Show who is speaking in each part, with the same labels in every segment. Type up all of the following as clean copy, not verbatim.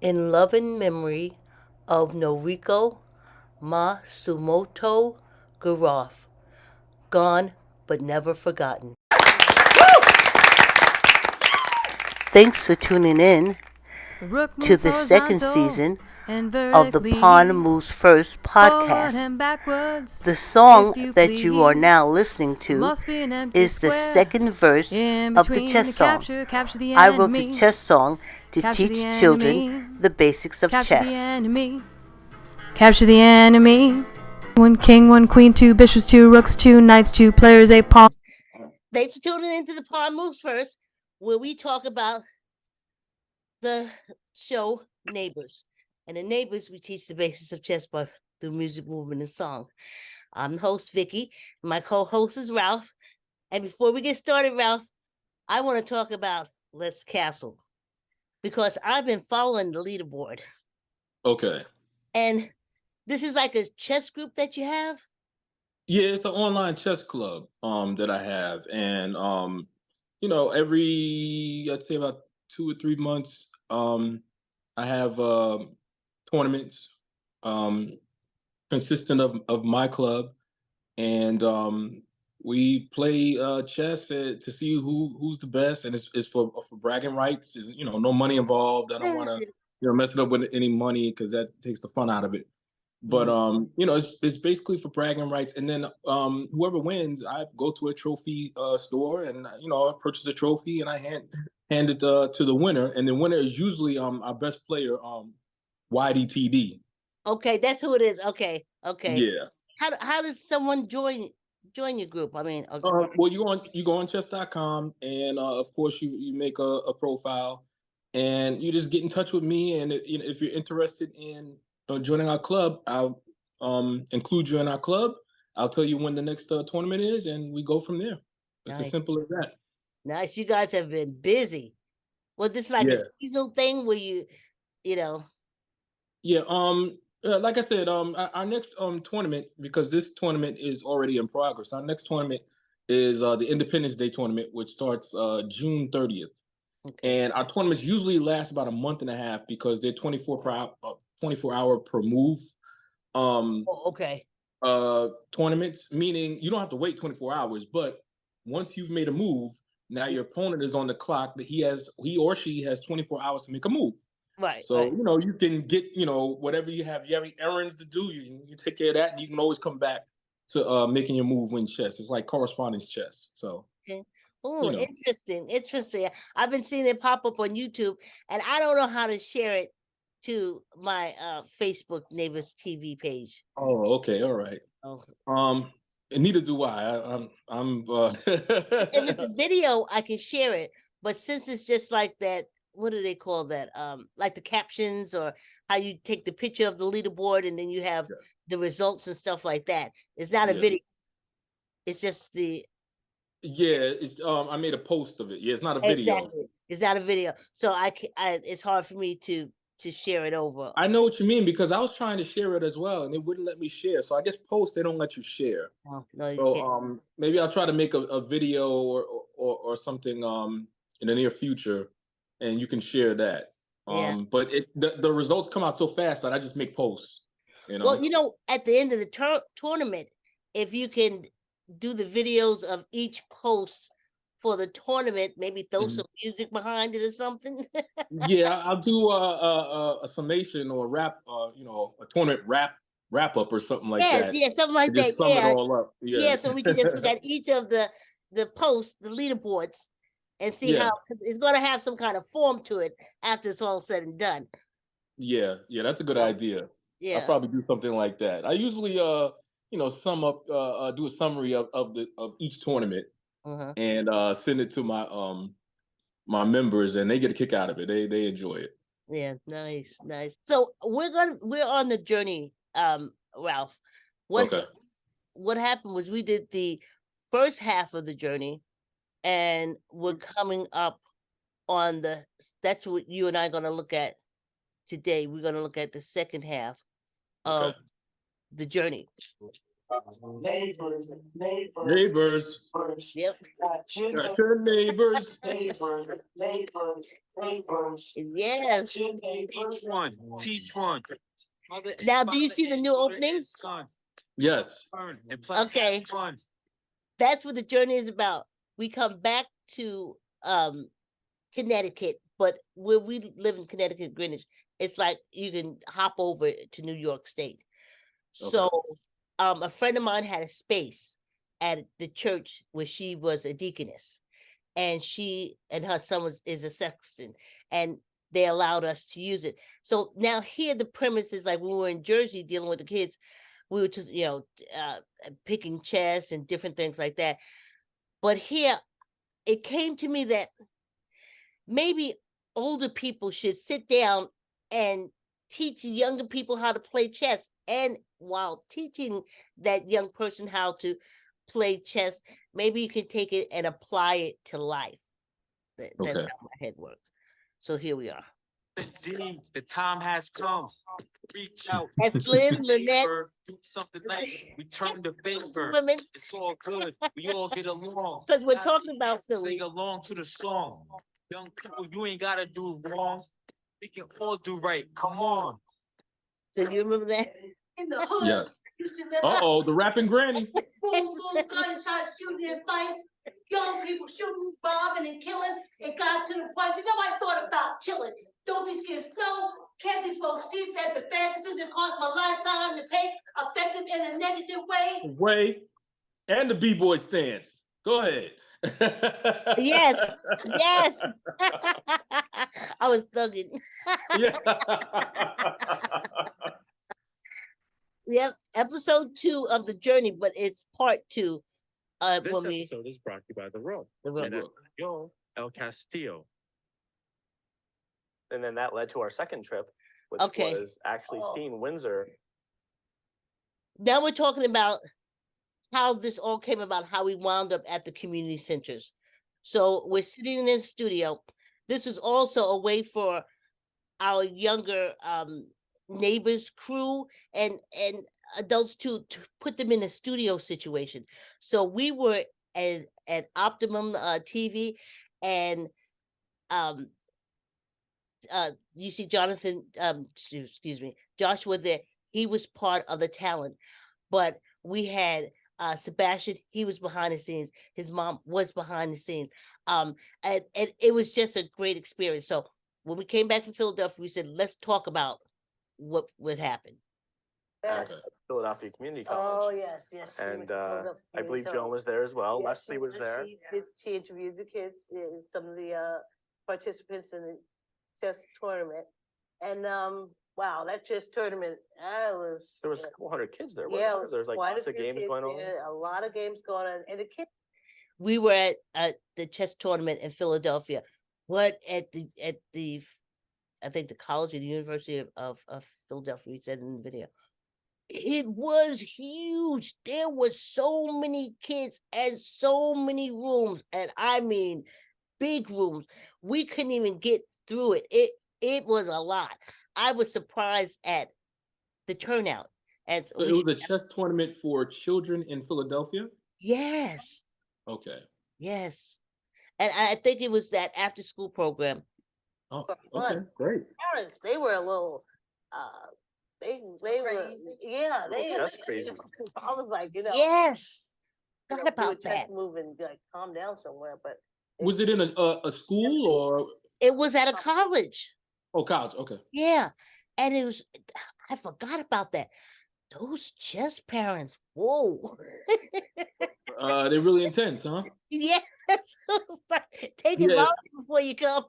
Speaker 1: in loving memory of Noriko Masumoto Garoff, gone but never forgotten. Thanks for tuning in
Speaker 2: Rook
Speaker 1: to
Speaker 2: moves
Speaker 1: the second
Speaker 2: horizontal
Speaker 1: season
Speaker 2: and
Speaker 1: of the Pawn
Speaker 2: vertically,
Speaker 1: Moves First
Speaker 2: forward
Speaker 1: podcast.
Speaker 2: and backwards.
Speaker 1: The song
Speaker 2: If you
Speaker 1: that you are now
Speaker 2: please,
Speaker 1: listening to
Speaker 2: must be an empty
Speaker 1: is the
Speaker 2: square
Speaker 1: second verse
Speaker 2: in
Speaker 1: of the
Speaker 2: between
Speaker 1: chess
Speaker 2: the
Speaker 1: song.
Speaker 2: capture the
Speaker 1: I wrote the
Speaker 2: enemy,
Speaker 1: chess song to
Speaker 2: capture the
Speaker 1: teach children
Speaker 2: enemy,
Speaker 1: the basics of
Speaker 2: capture the
Speaker 1: chess.
Speaker 2: enemy, capture the enemy. One king, one queen, two bishops, two rooks, two knights, two players, a pawn.
Speaker 1: Thanks for tuning into the Pawn Moves First, where we talk about the show Neighbors. And in Neighbors, we teach the basics of chess by through music, movement, and song. I'm the host, Vicky. My co-host is Ralph. And before we get started, Ralph, I want to talk about Les Castle because I've been following the leaderboard.
Speaker 3: Okay.
Speaker 1: And this is like a chess group that you have?
Speaker 3: Yeah, it's an online chess club that I have. And every I'd say about 2 or 3 months, I have tournaments um consistent of my club. And we play chess to see who's the best, and it's for bragging rights. Is no money involved. I don't want to mess it up with any money because that takes the fun out of it. But it's basically for bragging rights. And then whoever wins, I go to a trophy store, and I purchase a trophy and I hand it to the winner. And the winner is usually our best player, YDTD.
Speaker 1: Okay, that's who it is. Okay, okay.
Speaker 3: Yeah.
Speaker 1: How does someone join your group? I mean, okay.
Speaker 3: Well, you go on chess.com, and of course you make a profile, and you just get in touch with me. And if you're interested in joining our club, I'll include you in our club. I'll tell you when the next tournament is, and we go from there. It's as
Speaker 1: Nice.
Speaker 3: simple as that.
Speaker 1: Nice. You guys have been busy. Well, this is like a
Speaker 3: Yeah.
Speaker 1: seasonal thing where you know.
Speaker 3: Yeah. Like I said, our next tournament, because this tournament is already in progress. Our next tournament is the Independence Day tournament, which starts June 30th.
Speaker 1: Okay.
Speaker 3: And our tournaments usually last about a month and a half because they're 24 hour per move
Speaker 1: Oh, okay.
Speaker 3: tournaments, meaning you don't have to wait 24 hours. But once you've made a move, now your opponent is on the clock that he or she has 24 hours to make a move.
Speaker 1: Right,
Speaker 3: So
Speaker 1: right.
Speaker 3: you can get whatever you have errands to do, you take care of that, and you can always come back to making your move when chess. It's like correspondence chess. So
Speaker 1: Okay. Oh,
Speaker 3: you know.
Speaker 1: interesting. Interesting. I've been seeing it pop up on YouTube and I don't know how to share it to my Facebook Neighbors TV page.
Speaker 3: Oh, okay, all right.
Speaker 1: Oh.
Speaker 3: And neither do I. I'm
Speaker 1: If it's a video, I can share it. But since it's just like that, what do they call that? Like the captions or how you take the picture of the leaderboard and then you have
Speaker 3: yeah,
Speaker 1: the results and stuff like that. It's not a
Speaker 3: yeah.
Speaker 1: video. It's just the
Speaker 3: Yeah, it's I made a post of it. Yeah, it's not a video.
Speaker 1: exactly. It's not a video. So it's hard for me to share it over.
Speaker 3: I know what you mean because I was trying to share it as well and it wouldn't let me share. So I guess post they don't let you share.
Speaker 1: No, no, you
Speaker 3: So
Speaker 1: can't.
Speaker 3: maybe I'll try to make a video or something in the near future, and you can share that.
Speaker 1: Yeah.
Speaker 3: But the results come out so fast that I just make posts, you
Speaker 1: Well,
Speaker 3: know.
Speaker 1: at the end of the tournament, if you can do the videos of each post for the tournament, maybe throw
Speaker 3: Mhm.
Speaker 1: some music behind it or something.
Speaker 3: Yeah, I'll do a summation or a a tournament wrap up or something like
Speaker 1: Yes,
Speaker 3: that
Speaker 1: yeah, something like
Speaker 3: to
Speaker 1: that.
Speaker 3: just sum it
Speaker 1: Yeah,
Speaker 3: all up. Yeah.
Speaker 1: yeah. So we can just look at each of the posts, the leaderboards, and see how
Speaker 3: Yeah.
Speaker 1: 'cause it's going to have some kind of form to it after it's all said and done.
Speaker 3: Yeah, yeah, that's a good
Speaker 1: So,
Speaker 3: idea. I'll
Speaker 1: yeah.
Speaker 3: probably do something like that. I usually sum up do a summary of each tournament
Speaker 1: Uh-huh.
Speaker 3: and send it to my members, and they get a kick out of it. They enjoy it.
Speaker 1: Yeah, nice, nice. So we're on the journey, Ralph. What
Speaker 3: Okay.
Speaker 1: what happened was we did the first half of the journey and we're coming up on that's what you and I are gonna look at today. We're gonna look at the second half
Speaker 3: Okay.
Speaker 1: of the journey.
Speaker 3: Neighbors.
Speaker 1: Yep.
Speaker 3: Got your neighbors.
Speaker 1: Yes.
Speaker 4: Each one, teach one.
Speaker 1: Now, do you see the new opening?
Speaker 3: Yes.
Speaker 1: Okay. That's what the journey is about. We come back to Connecticut, but where we live in Connecticut, Greenwich, it's like you can hop over to New York State. So a friend of mine had a space at the church where she was a deaconess, and she and her son is a sexton, and they allowed us to use it. So now here the premise is like when we were in Jersey dealing with the kids, we were just, picking chess and different things like that. But here it came to me that maybe older people should sit down and teach younger people how to play chess. And while teaching that young person how to play chess, maybe you can take it and apply it to life. That's how my head works. So here we are.
Speaker 4: Indeed, the time has come. Reach out.
Speaker 1: That's Lynn, Lynette.
Speaker 4: Do something nice. Return the favor.
Speaker 1: Women.
Speaker 4: It's all good. We all get along.
Speaker 1: Because we're talking about Philly.
Speaker 4: Sing along to the song. Young people, you ain't gotta do wrong. We can all do right. Come on.
Speaker 1: So you remember that?
Speaker 5: In the hood.
Speaker 3: Yeah.
Speaker 5: Used to live
Speaker 3: Uh-oh, the rapping granny.
Speaker 5: boom, boom, gunshots, shooting and fights, young people shooting, robbing and killing. It got to the point, you know, I thought about killing. Don't these kids know? Can't these folks see that the bad decisions cost my lifetime to take affected in a negative way?
Speaker 3: And the B-boy stance. Go ahead.
Speaker 1: Yes. I was thugging.
Speaker 3: Yeah.
Speaker 1: Yep, episode 2 of the journey, but it's part 2.
Speaker 6: This
Speaker 1: When we
Speaker 6: episode is brought to you by The Row.
Speaker 1: the road.
Speaker 6: And that's Yo El Castillo.
Speaker 7: And then that led to our second trip, which
Speaker 1: Okay.
Speaker 7: was actually seeing Windsor.
Speaker 1: Now we're talking about how this all came about, how we wound up at the community centers. So we're sitting in the studio. This is also a way for our younger neighbors, crew, and adults to put them in a studio situation. So we were at Optimum TV, and you see Jonathan, excuse me, Joshua there. He was part of the talent, but we had Sebastian. He was behind the scenes. His mom was behind the scenes. And it was just a great experience. So when we came back from Philadelphia, we said, let's talk about what would happen.
Speaker 7: At Philadelphia Community College.
Speaker 8: Oh, yes.
Speaker 7: And I believe Joan was there as well. Leslie was there.
Speaker 8: She interviewed the kids, some of the participants in the chess tournament. And wow, that chess tournament,
Speaker 7: There was a couple hundred kids there, wasn't
Speaker 8: yeah,
Speaker 7: there? There's like
Speaker 8: quite
Speaker 7: lots
Speaker 8: a
Speaker 7: of
Speaker 8: few
Speaker 7: games
Speaker 8: kids
Speaker 7: going on.
Speaker 8: there, a lot of games going on. And the kids,
Speaker 1: We were at the chess tournament in Philadelphia. What at the I think the college or the University of Philadelphia, we said in the video. It was huge. There were so many kids and so many rooms, and I mean big rooms. We couldn't even get through it. It was a lot. I was surprised at the turnout. And
Speaker 3: So it was a chess tournament for children in Philadelphia?
Speaker 1: yes,
Speaker 3: Okay.
Speaker 1: yes. And I think it was that after school program.
Speaker 3: Oh, okay, great.
Speaker 8: parents, they were a little, they were, yeah, they.
Speaker 7: That's crazy.
Speaker 8: I was like,
Speaker 1: Yes.
Speaker 8: you
Speaker 1: Thought
Speaker 8: know, do a
Speaker 1: about
Speaker 8: chess
Speaker 1: that.
Speaker 8: move and like calm down somewhere, but.
Speaker 3: Was it in a school or
Speaker 1: It was at a college.
Speaker 3: college? Okay.
Speaker 1: Yeah. And it was, I forgot about that. Those chess parents, whoa.
Speaker 3: They're really intense, huh?
Speaker 1: Yes. It was like, take it
Speaker 3: Yeah.
Speaker 1: out before you come.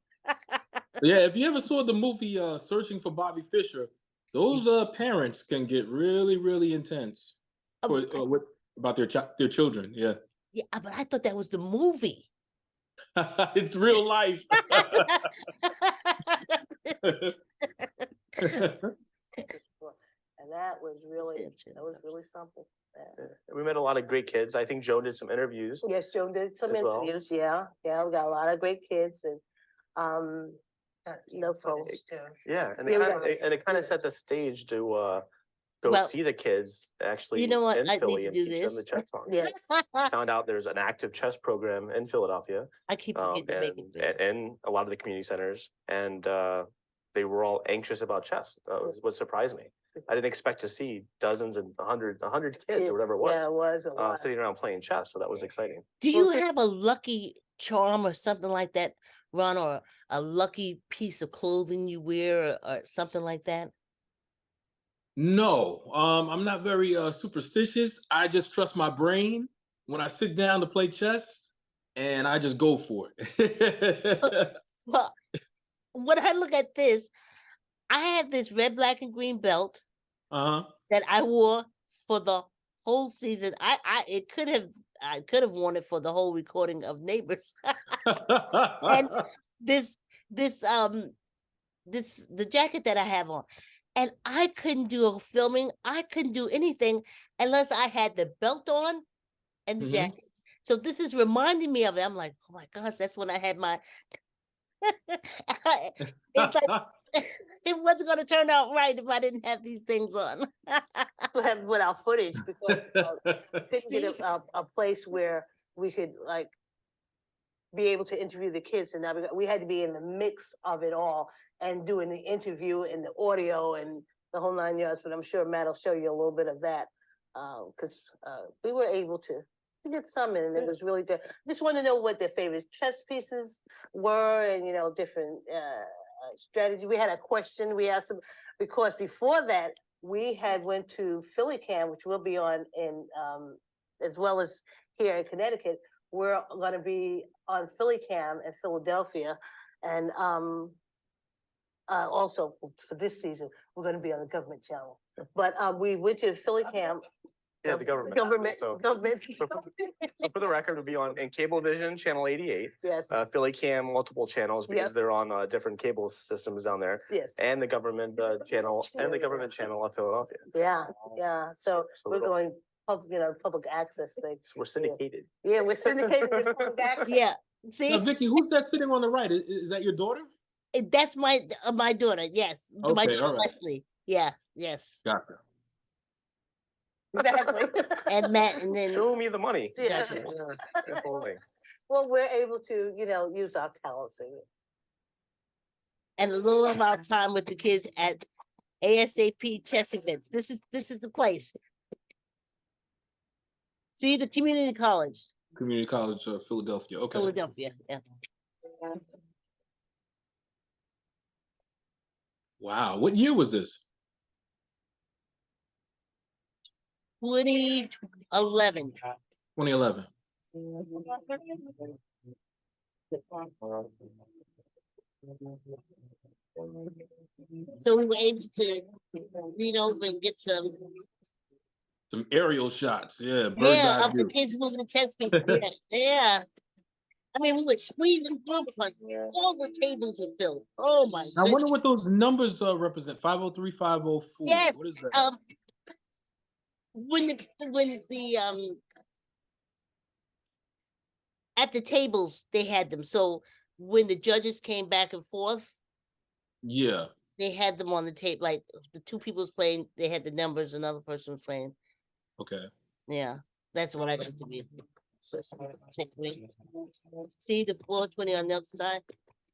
Speaker 3: Yeah, if you ever saw the movie Searching for Bobby Fischer, those parents can get really, really intense for about their children. Yeah.
Speaker 1: Yeah, but I thought that was the movie.
Speaker 3: It's real life.
Speaker 8: And that was really something.
Speaker 7: We met a lot of great kids. I think Joe did some interviews.
Speaker 8: Yes, Joan did some
Speaker 7: As well.
Speaker 8: interviews, yeah, we got a lot of great kids and, no folks.
Speaker 7: Yeah, and
Speaker 8: Yeah, we
Speaker 7: it
Speaker 8: got
Speaker 7: kind of set the stage to go
Speaker 1: Well,
Speaker 7: see the kids actually
Speaker 1: you know what?
Speaker 7: in
Speaker 1: I need
Speaker 7: Philly
Speaker 1: to
Speaker 7: and
Speaker 1: do
Speaker 7: teach them the
Speaker 1: this.
Speaker 7: chess song.
Speaker 8: Yes.
Speaker 7: Found out there's an active chess program in Philadelphia,
Speaker 1: I keep forgetting to make it big.
Speaker 7: and a lot of the community centers, and they were all anxious about chess. That was what surprised me. I didn't expect to see dozens and 100 kids or whatever it was,
Speaker 8: Yeah, it was a lot.
Speaker 7: sitting around playing chess. So that was exciting.
Speaker 1: Do
Speaker 8: Well,
Speaker 1: you
Speaker 8: see-
Speaker 1: have a lucky charm or something like that, Ron, or a lucky piece of clothing you wear or something like that?
Speaker 3: No, I'm not very superstitious. I just trust my brain when I sit down to play chess, and I just go for it.
Speaker 1: Well, when I look at this, I have this red, black, and green belt
Speaker 3: Uh
Speaker 1: that I wore for the whole season. I could have worn it for the whole recording of Neighbors. And
Speaker 3: huh.
Speaker 1: this the jacket that I have on. And I couldn't do a filming, I couldn't do anything unless I had the belt on and the
Speaker 3: Mhm.
Speaker 1: jacket. So this is reminding me of it. I'm like, oh my gosh, that's when I had my it's like it wasn't gonna turn out right if I didn't have these things on.
Speaker 8: We have without footage because couldn't get
Speaker 1: See?
Speaker 8: a place where we could like be able to interview the kids, and now we had to be in the mix of it all and doing the interview and the audio and the whole 9 yards. But I'm sure Matt will show you a little bit of that because we were able to get some in, and it was really good. Just want to know what their favorite chess pieces were, and different strategy. We had a question we asked them because before that we had went to Philly Cam, which will be on in as well as here in Connecticut. We're going to be on Philly Cam in Philadelphia, and also for this season we're going to be on the government channel. But we went to Philly Cam.
Speaker 7: Yeah, the government.
Speaker 8: Government.
Speaker 7: So,
Speaker 8: Government.
Speaker 7: for the record, it'll be on in Cablevision channel 88.
Speaker 8: Yes.
Speaker 7: Philly Cam multiple channels because
Speaker 8: Yep.
Speaker 7: they're on different cable systems down there,
Speaker 8: Yes.
Speaker 7: and the government channel and the government channel of Philadelphia.
Speaker 8: Yeah. Yeah. So we're
Speaker 7: it'll-
Speaker 8: going public access thing.
Speaker 7: So we're syndicated.
Speaker 8: Yeah, we're syndicated with public access.
Speaker 1: Yeah.
Speaker 3: Now,
Speaker 1: See,
Speaker 3: Vicky, who's that sitting on the right? Is that your daughter?
Speaker 1: that's my daughter. Yes, my
Speaker 3: Okay,
Speaker 1: daughter
Speaker 3: all right.
Speaker 1: Leslie. Yeah, yes,
Speaker 3: Gotcha.
Speaker 8: Exactly.
Speaker 1: and Matt, and then
Speaker 7: Show me the money.
Speaker 8: Yeah.
Speaker 1: Gotcha.
Speaker 7: That whole thing.
Speaker 8: Well, we're able to, use our talents.
Speaker 1: and a little of our time with the kids at ASAP chess events. This is the place. See, the community college,
Speaker 3: Community College of Philadelphia. Okay.
Speaker 1: Philadelphia. Yeah.
Speaker 3: Wow. What year was this?
Speaker 1: 2011.
Speaker 3: 2011.
Speaker 1: So we were able to lean over and get some,
Speaker 3: Some aerial shots. Yeah. Bird's
Speaker 1: yeah,
Speaker 3: eye
Speaker 1: of the
Speaker 3: view.
Speaker 1: kids moving the chess piece. Yeah, yeah. I mean, we were squeezing through because all the tables were filled. Oh my
Speaker 3: I wonder
Speaker 1: goodness.
Speaker 3: what those numbers represent. 503, 504.
Speaker 1: Yes.
Speaker 3: What is that?
Speaker 1: When the at the tables they had them. So when the judges came back and forth,
Speaker 3: Yeah.
Speaker 1: they had them on the tape. Like the two people was playing, they had the numbers. Another person was playing.
Speaker 3: Okay.
Speaker 1: Yeah, that's what I got to be. So, take me. See the 420 on the other side.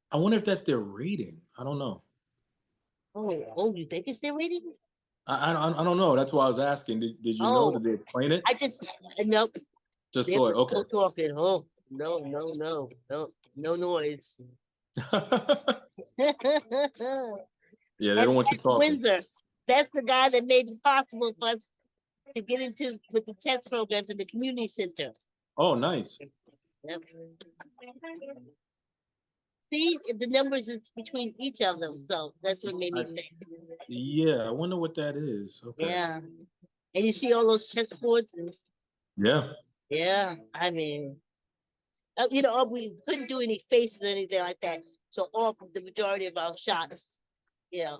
Speaker 3: I wonder if that's their rating. I don't know.
Speaker 1: Oh, you think it's their rating?
Speaker 3: I don't know. That's why I was asking. Did you know?
Speaker 1: Oh.
Speaker 3: Did they explain it?
Speaker 1: I just nope.
Speaker 3: Just
Speaker 1: They
Speaker 3: saw
Speaker 1: were
Speaker 3: it. Okay.
Speaker 1: still talking. Oh no noise.
Speaker 3: Yeah, they don't want you
Speaker 1: That's
Speaker 3: talking.
Speaker 1: Windsor. That's the guy that made it possible for us to get into with the test programs in the community center.
Speaker 3: Oh, nice.
Speaker 1: Yep. See, the numbers is between each of them, so that's what made me think.
Speaker 3: Yeah, I wonder what that is. Okay.
Speaker 1: Yeah, and you see all those chess boards.
Speaker 3: Yeah.
Speaker 1: Yeah, I mean, we couldn't do any faces or anything like that. So the majority of our shots,
Speaker 3: Yeah,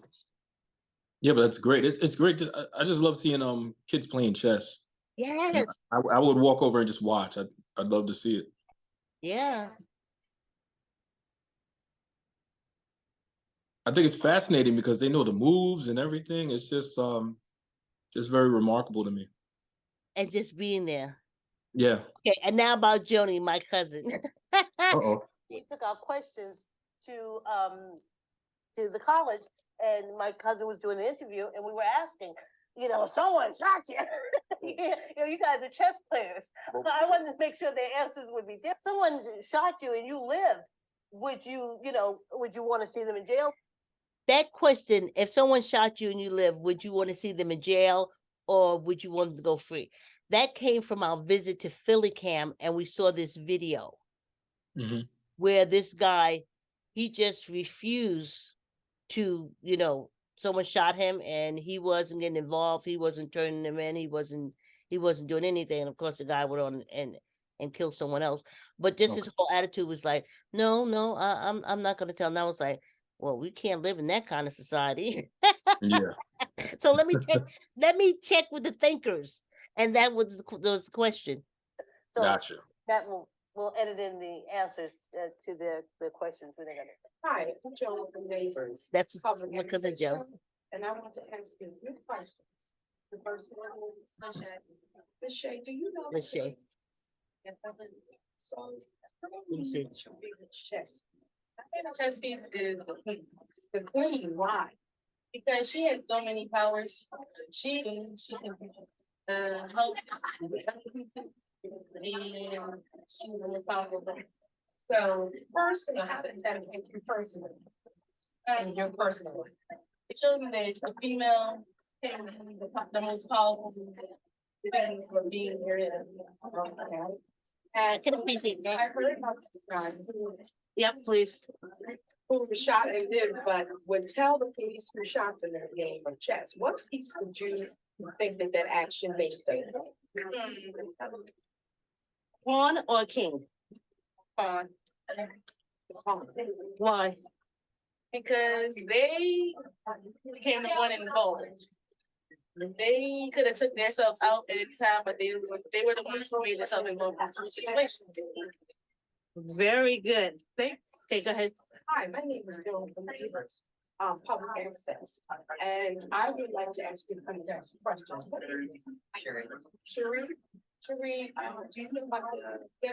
Speaker 3: but that's great. It's great. I just love seeing kids playing chess.
Speaker 1: yes,
Speaker 3: I would walk over and just watch. I'd love to see it.
Speaker 1: yeah,
Speaker 3: I think it's fascinating because they know the moves and everything. It's just Just very remarkable to me.
Speaker 1: and just being there.
Speaker 3: Yeah.
Speaker 1: Okay, and now about Joanie, my cousin.
Speaker 3: Uh-oh.
Speaker 8: We took our questions to the college, and my cousin was doing an interview, and we were asking, you know, someone shot you. You know, you guys are chess players. I wanted to make sure their answers would be different. Someone shot you and you lived. Would you want to see them in jail?
Speaker 1: That question, if someone shot you and you live, would you want to see them in jail or would you want them to go free? That came from our visit to Philly Cam, and we saw this video where this guy, he just refused to, someone shot him and he wasn't getting involved. He wasn't turning them in. He wasn't doing anything. And of course, the guy went on and killed someone else. But just his whole attitude was like, no, I'm not going to tell. And I was like, well, we can't live in that kind of society.
Speaker 3: Yeah.
Speaker 1: So let me check with the thinkers. And that was the question.
Speaker 8: So
Speaker 3: Gotcha.
Speaker 8: that we'll edit in the answers to the questions when they're gonna.
Speaker 9: Hi, I'm Joe from Neighbors.
Speaker 1: That's
Speaker 9: Public
Speaker 1: because of
Speaker 9: Access
Speaker 1: Joe.
Speaker 9: Show, and I want to ask you a few questions. The first one is, Ms. Shay, do you know?
Speaker 1: Ms. Shay.
Speaker 9: Yes, I do. So.
Speaker 1: Let me see.
Speaker 9: Chess. I think a chess piece is the queen. Why? Because she has so many powers. She can help with other pieces, and she's the most powerful. So personal, how does that make you personal? And your personal life. It shows me that a female can be the most powerful things for being here.
Speaker 1: I can appreciate that.
Speaker 9: I heard about this guy.
Speaker 1: Yep, please.
Speaker 9: Who was shot and lived, but would tell the police who shot them in a game of chess. What piece would you think that action made them?
Speaker 1: Pawn or king?
Speaker 9: Pawn.
Speaker 1: Why?
Speaker 9: Because they became the one involved. They could have took themselves out at any time, but they were the ones who made themselves involved in the situation.
Speaker 1: Very good. Okay, go ahead.
Speaker 9: Hi, my name is Joe from Neighbors, Public Access, and I would like to ask you a few questions. Cherie, do you know about the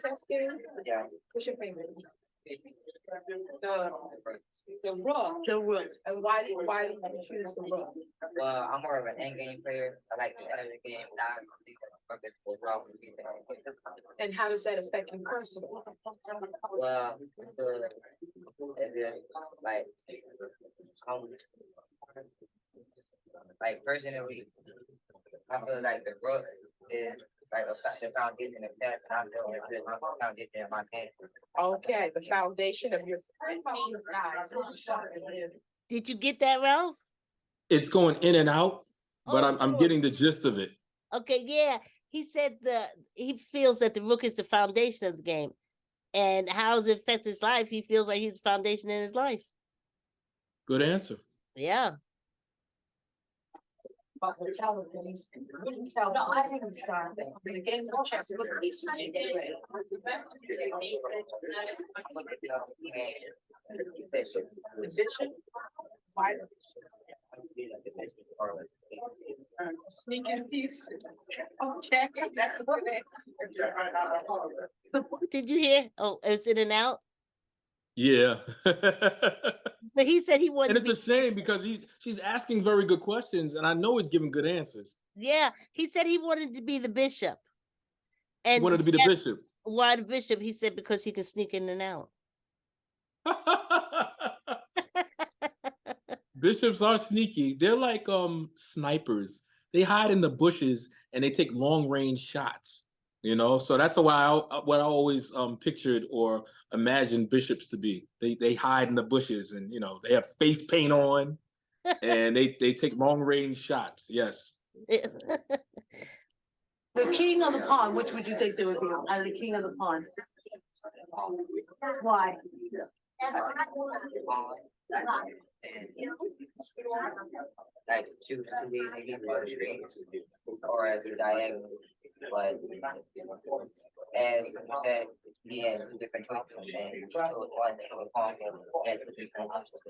Speaker 9: test game?
Speaker 10: Yeah.
Speaker 9: What's your favorite? The rug.
Speaker 1: The rook.
Speaker 9: And why did you choose the rug?
Speaker 10: Well, I'm more of an end game player. I like the end of the game, not the problem.
Speaker 9: And how does that affect you personally?
Speaker 10: Well, like, like personally, I feel like the book is like the foundation of that, and I feel like it's my foundation in my hand.
Speaker 9: Okay, the foundation of your guys.
Speaker 1: Did you get that, Ralph?
Speaker 3: It's going in and out, but
Speaker 1: Oh,
Speaker 3: I'm
Speaker 1: sure.
Speaker 3: getting the gist of it.
Speaker 1: Okay, yeah. He said he feels that the rook is the foundation of the game. And how does it affect his life? He feels like he's the foundation in his life.
Speaker 3: Good answer.
Speaker 1: Yeah.
Speaker 9: But we tell them, wouldn't tell them. I think the game of chess wouldn't be something they read. Bishop. Why? Sneaking piece. Okay, that's a good answer.
Speaker 1: Did you hear? Oh, it's in and out.
Speaker 3: Yeah.
Speaker 1: But he said he wanted
Speaker 3: And it's a shame because she's asking very good questions, and I know he's giving good answers.
Speaker 1: Yeah, he said he wanted to be the bishop.
Speaker 3: He
Speaker 1: And
Speaker 3: wanted to be the bishop.
Speaker 1: Why the bishop? He said because he can sneak in and out.
Speaker 3: Bishops are sneaky. They're like snipers. They hide in the bushes and they take long range shots. So that's what I always pictured or imagined bishops to be. They hide in the bushes and they have face paint on and they take long range shots. Yes.
Speaker 8: The king of the pawn, which would you think they would be? The king of the pawn. Why?
Speaker 10: Like choose to be maybe more strings or as a diagonal, but as you said, he had two different choices and he chose one that was calling him and two different options.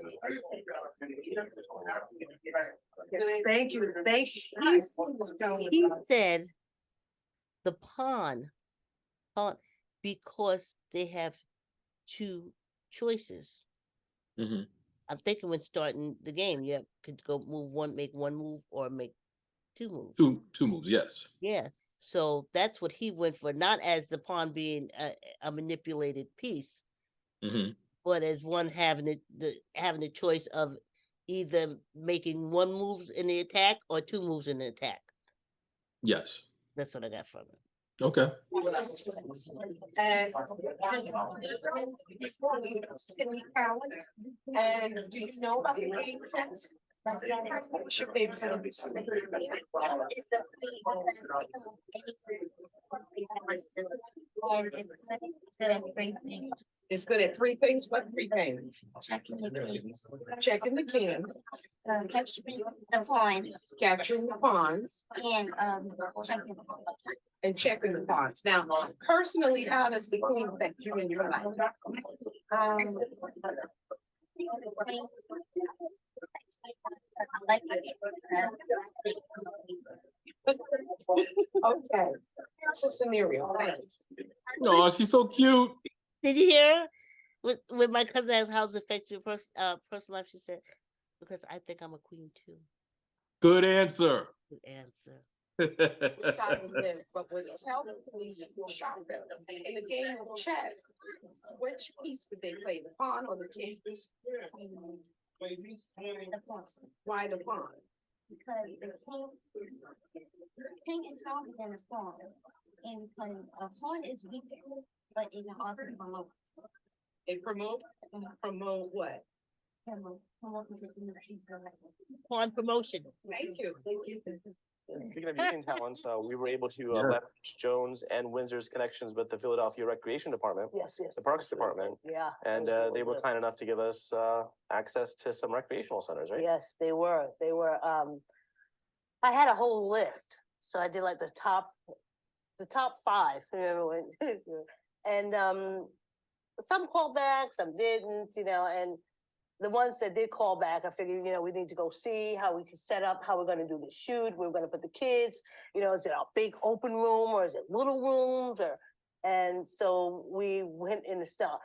Speaker 8: Thank you, thank
Speaker 1: He said the pond, because they have two choices.
Speaker 3: Mhm.
Speaker 1: I'm thinking when starting the game, you could go make one move or make two moves.
Speaker 3: Two moves, yes.
Speaker 1: Yeah. So that's what he went for, not as the pawn being a manipulated piece,
Speaker 3: Hmm.
Speaker 1: but as one having the choice of either making one move in the attack or two moves in the attack.
Speaker 3: Yes.
Speaker 1: That's what I got from it.
Speaker 3: Okay.
Speaker 9: And do you know about the game? What's your favorite? It's good at three things, but three things. Checking the can. Capturing the pawns. Capturing the pawns. And checking the pawns. Now, personally, how does the queen affect you in your life? Okay, here's a scenario. Thanks.
Speaker 3: No, she's so cute.
Speaker 1: Did you hear? With my cousin asked how's it affect your personal life, she said, because I think I'm a queen too.
Speaker 3: Good answer.
Speaker 1: Good answer.
Speaker 9: But when tell the police shot them in the game of chess, which piece would they play, the pawn or the king? Why the pawn?
Speaker 5: Because the king is stronger than the pawn, and because a pawn is weaker, but it can also promote.
Speaker 9: They promote what?
Speaker 5: Promote position of peace.
Speaker 1: Pawn promotion.
Speaker 9: Thank you.
Speaker 7: Speaking of using talents, we were able to
Speaker 3: Yeah.
Speaker 7: leverage Jones and Windsor's connections with the Philadelphia Recreation Department,
Speaker 8: Yes, yes.
Speaker 7: the Parks Department,
Speaker 8: Yeah.
Speaker 7: and they were kind enough to give us access to some recreational centers, right?
Speaker 8: Yes, they were. They were. I had a whole list, so I did like the top 5. And some called back, some didn't. And the ones that did call back, I figured, we need to go see how we can set up, how we're going to do the shoot. We're going to put the kids. Is it a big open room or is it little rooms And so we went in the stuff.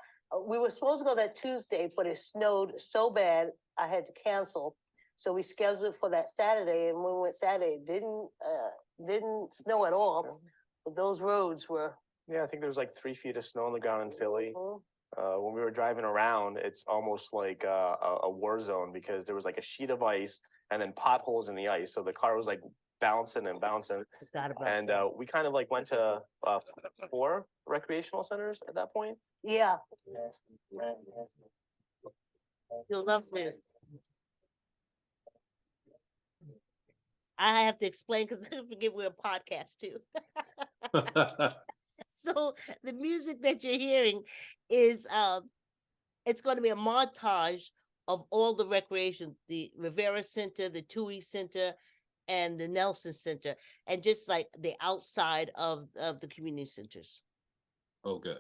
Speaker 8: We were supposed to go that Tuesday, but it snowed so bad I had to cancel. So we scheduled it for that Saturday, and when we went Saturday, it didn't snow at all. But those roads were.
Speaker 7: Yeah, I think there was like 3 feet of snow on the ground in Philly. When we were driving around, it's almost like a war zone because there was like a sheet of ice and then potholes in the ice. So the car was like bouncing and bouncing. And we kind of like went to 4 recreational centers at that point.
Speaker 8: Yeah.
Speaker 1: You'll love this. I have to explain because I forget we're a podcast too. So the music that you're hearing is it's going to be a montage of all the recreation, the Rivera Center, the TUI Center, and the Nelson Center, and just like the outside of the community centers.
Speaker 3: Okay.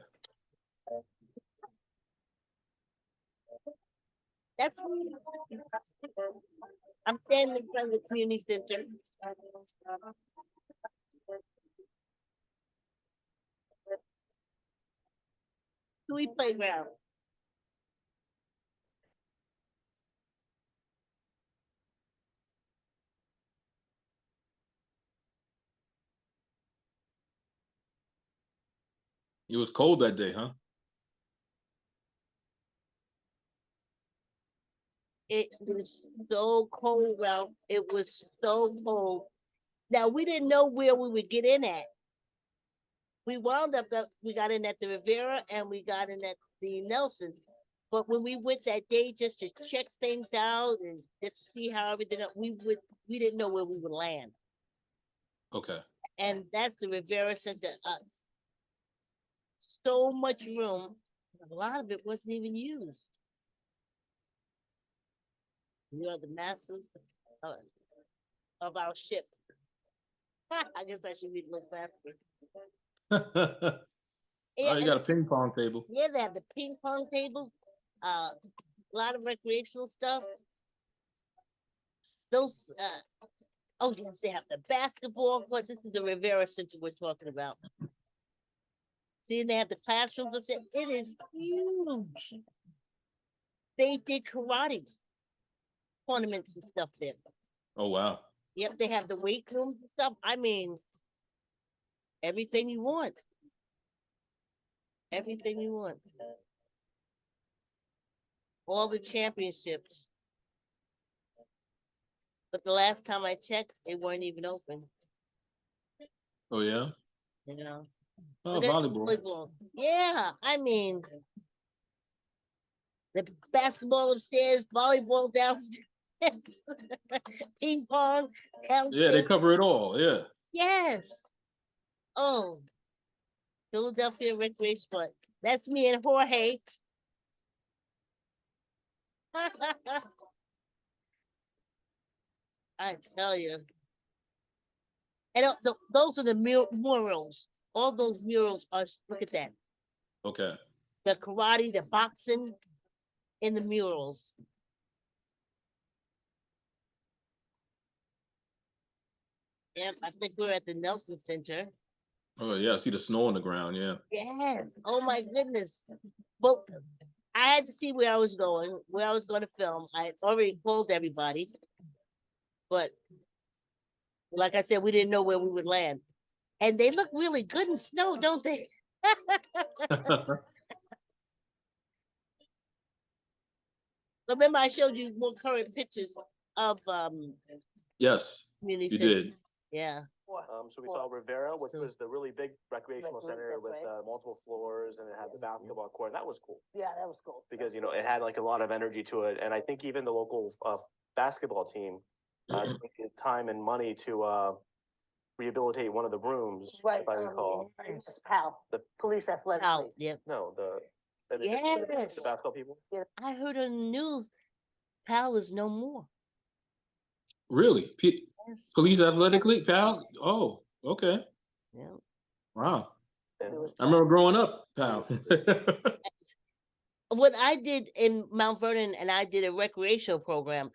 Speaker 1: I'm standing in front of the community center. TUI Playground.
Speaker 3: It was cold that day, huh?
Speaker 1: It was so cold, Ralph. It was so cold. Now we didn't know where we would get in at. We wound up that we got in at the Rivera and we got in at the Nelson. But when we went that day just to check things out and just see how everything we didn't know where we would land.
Speaker 3: Okay.
Speaker 1: And that's the Rivera Center. So much room. A lot of it wasn't even used. We are the masters of our ship. I guess I should read a little faster.
Speaker 3: Oh, you got a ping pong table.
Speaker 1: Yeah, they have the ping pong tables. A lot of recreational stuff. those, oh yes, they have the basketball court. This is the Rivera Center we're talking about. See, they have the classrooms. It is huge. They did karate tournaments and stuff there.
Speaker 3: Oh wow.
Speaker 1: Yep, they have the weight rooms and stuff. I mean, everything you want. Everything you want. All the championships. But the last time I checked, they weren't even open.
Speaker 3: Oh yeah.
Speaker 1: You know.
Speaker 3: Oh,
Speaker 1: But then
Speaker 3: volleyball.
Speaker 1: Yeah, I mean, the basketball upstairs, volleyball downstairs, ping pong
Speaker 3: Yeah,
Speaker 1: downstairs.
Speaker 3: they cover it all. Yeah.
Speaker 1: Yes. Oh, Philadelphia Recreation Fund. That's me and Jorge. I tell you. And those are the murals. All those murals are, look at that.
Speaker 3: Okay.
Speaker 1: The karate, the boxing in the murals. Yep, I think we're at the Nelson Center.
Speaker 3: Oh yeah, I see the snow on the ground. Yeah.
Speaker 1: Yes. Oh my goodness. But I had to see where I was going to film. I already told everybody. But like I said, we didn't know where we would land. And they look really good in snow, don't they? Remember, I showed you more current pictures of
Speaker 3: Yes,
Speaker 1: community
Speaker 3: you
Speaker 1: center.
Speaker 3: did.
Speaker 1: Yeah.
Speaker 7: So we saw Rivera, which
Speaker 1: So-
Speaker 7: was the really big recreational center
Speaker 8: That's
Speaker 7: with
Speaker 8: right.
Speaker 7: multiple floors, and it had the basketball court. That was cool
Speaker 8: Yeah, that was cool.
Speaker 7: because it had like a lot of energy to it, and I think even the local basketball team took the time and money to rehabilitate one of the rooms,
Speaker 8: Right.
Speaker 7: if I recall.
Speaker 8: PAL,
Speaker 7: The-
Speaker 8: police athletic.
Speaker 1: Out.
Speaker 8: League.
Speaker 1: Yep.
Speaker 7: No, the
Speaker 1: Yes.
Speaker 7: the basketball people.
Speaker 1: I heard on the news, Pal is no more.
Speaker 3: Really?
Speaker 1: Yes.
Speaker 3: Police Athletic League, pal? Oh, okay.
Speaker 1: Yeah.
Speaker 3: Wow.
Speaker 8: It was
Speaker 3: I remember growing up, pal.
Speaker 1: What I did in Mount Vernon, and I did a recreational program,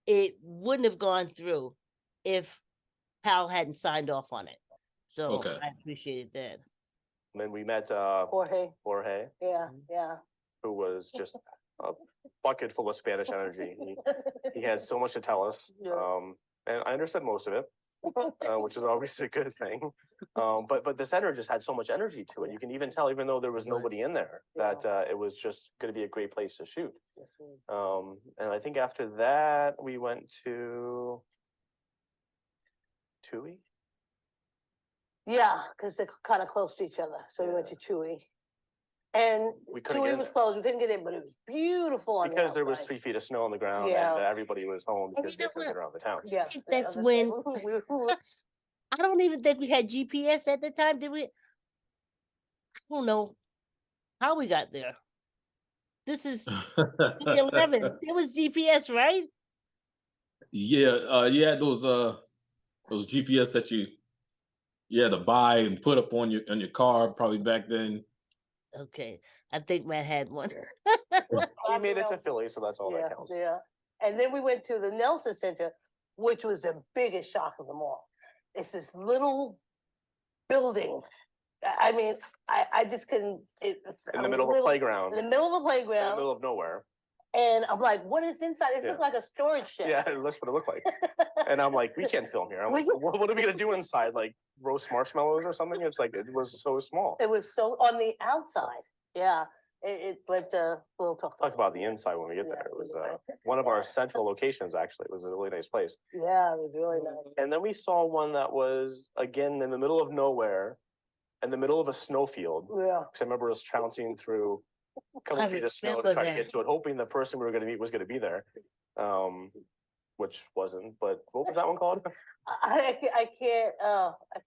Speaker 1: it wouldn't have gone through if Pal hadn't signed off on it. So
Speaker 3: Okay.
Speaker 1: I appreciated that.
Speaker 7: And then we met
Speaker 8: Jorge.
Speaker 7: Jorge,
Speaker 8: Yeah, yeah.
Speaker 7: who was just a bucket full of Spanish energy. He had so much to tell us,
Speaker 8: Yeah.
Speaker 7: and I understood most of it, which is always a good thing. But the center just had so much energy to it. You can even tell, even though there was nobody in there, that it was just going to be a great place to shoot. And I think after that we went to Tui.
Speaker 8: Yeah, because they're kind of close to each other. So we went to Chewy. And
Speaker 7: We couldn't get
Speaker 8: Chewy
Speaker 7: in
Speaker 8: was
Speaker 7: there.
Speaker 8: closed. We couldn't get in, but it was beautiful on
Speaker 7: Because
Speaker 8: the
Speaker 7: there was
Speaker 8: outside.
Speaker 7: 3 feet of snow on the ground,
Speaker 8: Yeah.
Speaker 7: and everybody was home because
Speaker 1: you
Speaker 7: they
Speaker 1: know
Speaker 7: couldn't get
Speaker 1: what?
Speaker 7: around the town.
Speaker 8: Yeah.
Speaker 1: think that's when- I don't even think we had GPS at the time, did we? I don't know how we got there. This is 2011. There was GPS, right?
Speaker 3: Yeah, you had those GPS that you had to buy and put up on your car probably back then.
Speaker 1: Okay, I think Matt had one.
Speaker 7: We made it to Philly, so that's all
Speaker 8: Yeah,
Speaker 7: that counts.
Speaker 8: yeah. And then we went to the Nelson Center, which was the biggest shock of them all. It's this little building. I mean, I just couldn't. It's
Speaker 7: In the middle of a playground,
Speaker 8: In the middle of a
Speaker 7: in the
Speaker 8: playground.
Speaker 7: middle of nowhere.
Speaker 8: And I'm like, what is inside? It
Speaker 7: Yeah.
Speaker 8: looked like a storage shed.
Speaker 7: Yeah, that's what it looked like. And I'm like, we can't film here. I'm like, what are we gonna do inside? Like roast marshmallows or something? It's like, it was so small.
Speaker 8: It was so on the outside. Yeah. But we'll talk
Speaker 7: Talk about the inside when we get there. It was one of our central locations, actually. It was a really nice place.
Speaker 8: Yeah, it was really nice.
Speaker 7: And then we saw one that was, again, in the middle of nowhere, in the middle of a snowfield.
Speaker 8: Yeah.
Speaker 7: Because I remember us trouncing through a couple
Speaker 1: I
Speaker 7: feet of snow to
Speaker 1: remember
Speaker 7: try to
Speaker 1: that.
Speaker 7: get to it, hoping the person we were going to meet was going to be there, which wasn't. But what was that one called?
Speaker 8: I can't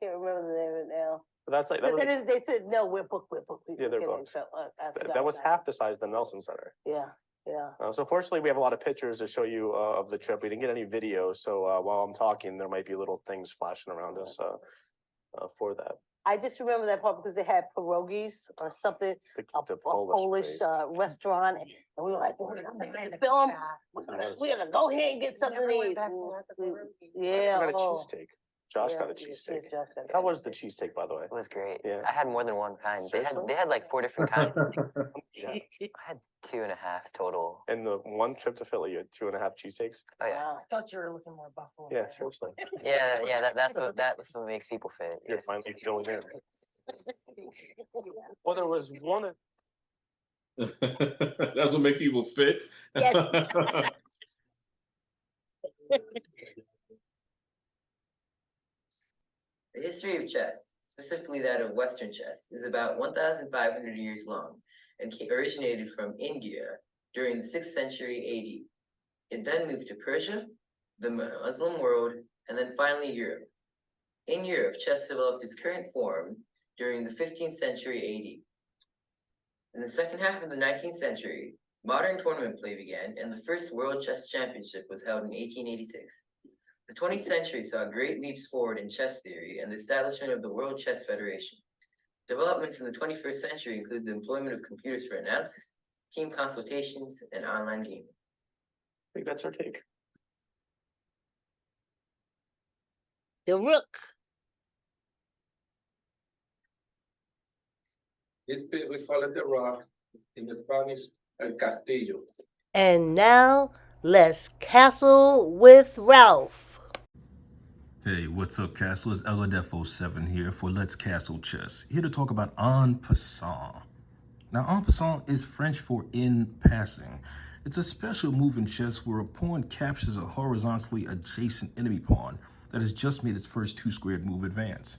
Speaker 8: remember the name of it now.
Speaker 7: But that's like,
Speaker 8: But
Speaker 7: that was,
Speaker 8: they said, no, we're booked.
Speaker 7: Yeah, they're
Speaker 8: Get in.
Speaker 7: booked.
Speaker 8: So, I forgot
Speaker 7: that was
Speaker 8: about
Speaker 7: half the size of the Nelson Center.
Speaker 8: Yeah, yeah.
Speaker 7: So fortunately, we have a lot of pictures to show you of the trip. We didn't get any video, so while I'm talking, there might be little things flashing around us for that.
Speaker 8: I just remember that part because they had pierogies or something,
Speaker 7: The
Speaker 8: a Polish
Speaker 7: place.
Speaker 8: restaurant, and we were like, we're gonna film. We're gonna go here and get something to eat. Yeah.
Speaker 7: I got a
Speaker 8: oh.
Speaker 7: cheesesteak. Josh
Speaker 8: Yeah,
Speaker 7: got a
Speaker 8: yeah,
Speaker 7: cheesesteak.
Speaker 8: Josh got
Speaker 7: How
Speaker 8: it.
Speaker 7: was the cheesesteak, by the way?
Speaker 10: It was great.
Speaker 7: Yeah.
Speaker 10: I had more than one kind.
Speaker 7: Seriously?
Speaker 10: They had like 4 different kinds.
Speaker 7: Yeah.
Speaker 10: I had 2.5 total.
Speaker 7: And the one trip to Philly, you had 2.5 cheesesteaks?
Speaker 10: Oh yeah.
Speaker 8: Wow.
Speaker 9: I thought you were looking more buffalo.
Speaker 7: Yeah, seriously.
Speaker 10: Yeah, that's what makes people fit.
Speaker 7: You're finally filling in. Well, there was one.
Speaker 3: That's what make people fit.
Speaker 1: Yes.
Speaker 10: The history of chess, specifically that of Western chess, is about 1,500 years long and originated from India during the 6th century AD. It then moved to Persia, the Muslim world, and then finally Europe. In Europe, chess developed its current form during the 15th century AD. In the second half of the 19th century, modern tournament play began, and the first World Chess Championship was held in 1886. The 20th century saw great leaps forward in chess theory and the establishment of the World Chess Federation. Developments in the 21st century include the employment of computers for analysis, team consultations, and online gaming.
Speaker 7: I think that's our take.
Speaker 1: The rook.
Speaker 11: We call it the rock, in Spanish, el castillo.
Speaker 1: And now let's castle with Ralph.
Speaker 3: Hey, what's up, Castle? It's Eladefo7 here for Let's Castle Chess. Here to talk about en passant. Now, en passant is French for in passing. It's a special move in chess where a pawn captures a horizontally adjacent enemy pawn that has just made its first 2-squared move advance.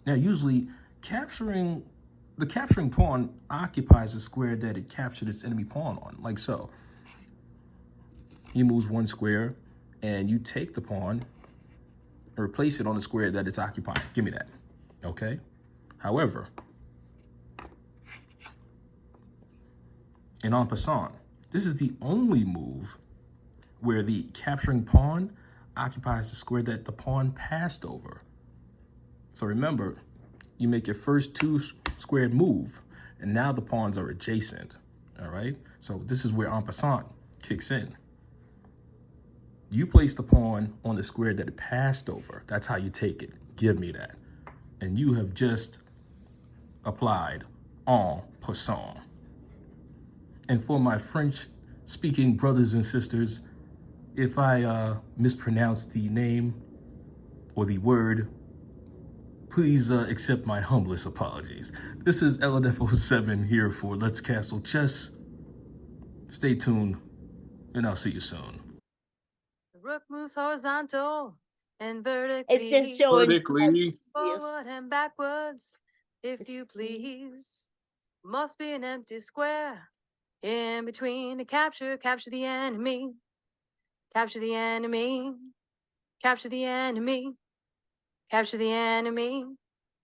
Speaker 3: Now, usually, the capturing pawn occupies a square that it captured its enemy pawn on, like so. He moves 1 square, and you take the pawn and replace it on the square that it's occupying. Give me that, okay? However, in en passant, this is the only move where the capturing pawn occupies the square that the pawn passed over. So remember, you make your first 2-squared move, and now the pawns are adjacent, all right? So this is where en passant kicks in. You place the pawn on the square that it passed over. That's how you take it. Give me that. And you have just applied en passant. And for my French-speaking brothers and sisters, if I mispronounce the name or the word, please accept my humblest apologies. This is Eladefo7 here for Let's Castle Chess. Stay tuned, and I'll see you soon.
Speaker 2: The rook moves horizontal and vertically.
Speaker 1: It's just showing
Speaker 3: Vertically.
Speaker 2: Forward and backwards, if you please. Must be an empty square in between to capture the enemy. Capture the enemy. Capture the enemy. Capture the enemy.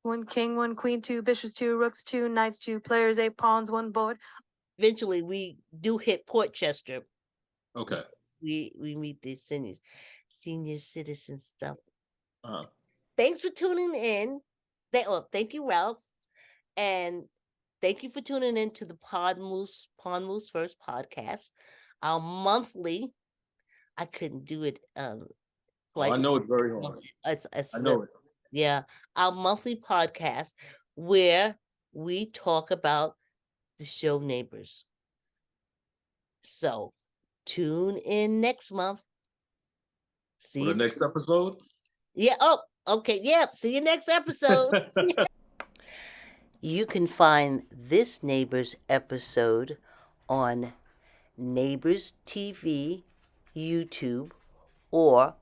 Speaker 2: 1 king, 1 queen, 2 bishops, 2 rooks, 2 knights, 2 players, 8 pawns, 1 board.
Speaker 1: Eventually we do hit Portchester.
Speaker 3: Okay.
Speaker 1: We meet the senior citizen stuff.
Speaker 3: Uh-huh.
Speaker 1: Thanks for tuning in. Thank you, Ralph. And thank you for tuning in to the Pawn Moose First podcast. Our monthly, I couldn't do it.
Speaker 3: I know it's very hard.
Speaker 1: It's
Speaker 3: I know it.
Speaker 1: Yeah, our monthly podcast where we talk about the show Neighbors. So tune in next month. See
Speaker 3: For
Speaker 1: you
Speaker 3: the next episode?
Speaker 1: Yeah. Oh, okay. Yeah. See you next episode. You can find this Neighbors episode on Neighbors TV, YouTube, or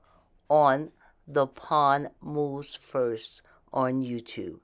Speaker 1: on the Pawn Moves First on YouTube.